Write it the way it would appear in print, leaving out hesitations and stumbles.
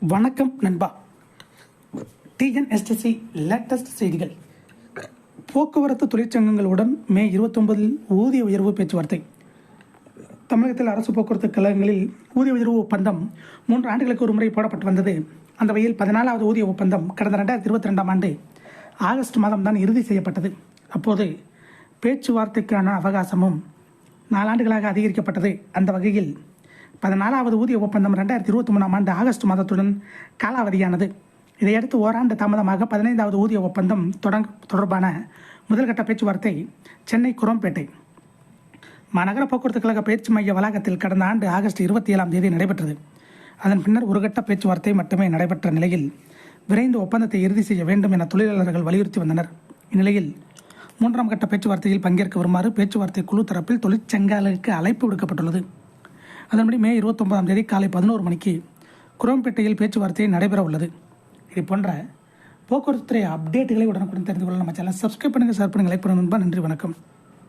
வணக்கம் நண்பா. TNSTC latest செய்திகள். போக்குவரத்து தொழிற்சங்கங்களுடன் மே 29 ஊதிய உயர்வு பேச்சுவார்த்தை. தமிழகத்தில் அரசு போக்குவரத்து கழகங்களில் ஊதிய உயர்வு ஒப்பந்தம் 3 ஆண்டுகளுக்கு ஒரு முறை போடப்பட்டு வந்தது. அந்த வகையில் 14வது ஊதிய ஒப்பந்தம் கடந்த 2022ஆம் ஆண்டு ஆகஸ்ட் மாதம் தான் இறுதி செய்யப்பட்டது. அப்போது பேச்சுவார்த்தைக்கான அவகாசமும் 4 ஆண்டுகளாக அதிகரிக்கப்பட்டது. அந்த வகையில் 14வது ஊதிய ஒப்பந்தம் 2023ஆம் ஆண்டு ஆகஸ்ட் மாதத்துடன் காலாவதியானது. இதையடுத்து ஓராண்டு தாமதமாக 15வது ஊதிய ஒப்பந்தம் தொடர்பான முதல்கட்ட பேச்சுவார்த்தை சென்னை குரோம்பேட்டை மாநகர போக்குவரத்து கழக பயிற்சி மைய வளாகத்தில் கடந்த ஆண்டு ஆகஸ்ட் 27ஆம் தேதி நடைபெற்றது. அதன் பின்னர் ஒரு கட்ட பேச்சுவார்த்தை மட்டுமே நடைபெற்ற நிலையில் விரைந்து ஒப்பந்தத்தை இறுதி செய்ய வேண்டும் என தொழிலாளர்கள் வலியுறுத்தி வந்தனர். இந்நிலையில் 3ஆம் கட்ட பேச்சுவார்த்தையில் பங்கேற்க வருமாறு பேச்சுவார்த்தை குழு தரப்பில் தொழிற்சங்கங்களுக்கு அழைப்பு விடுக்கப்பட்டுள்ளது. அதன்படி மே 29ஆம் தேதி காலை 11 மணிக்கு குரோம்பேட்டையில் பேச்சுவார்த்தை நடைபெற உள்ளது. இது போன்ற போக்குவரத்து துறை அப்டேட்டுகளை உடனுக்குடன் தெரிந்து கொள்ள நம்ம சேனல் சப்ஸ்கிரைப் பண்ணுங்கள், ஷேர் பண்ணுங்கள், லைக் பண்ணுங்கள். நன்றி, வணக்கம்.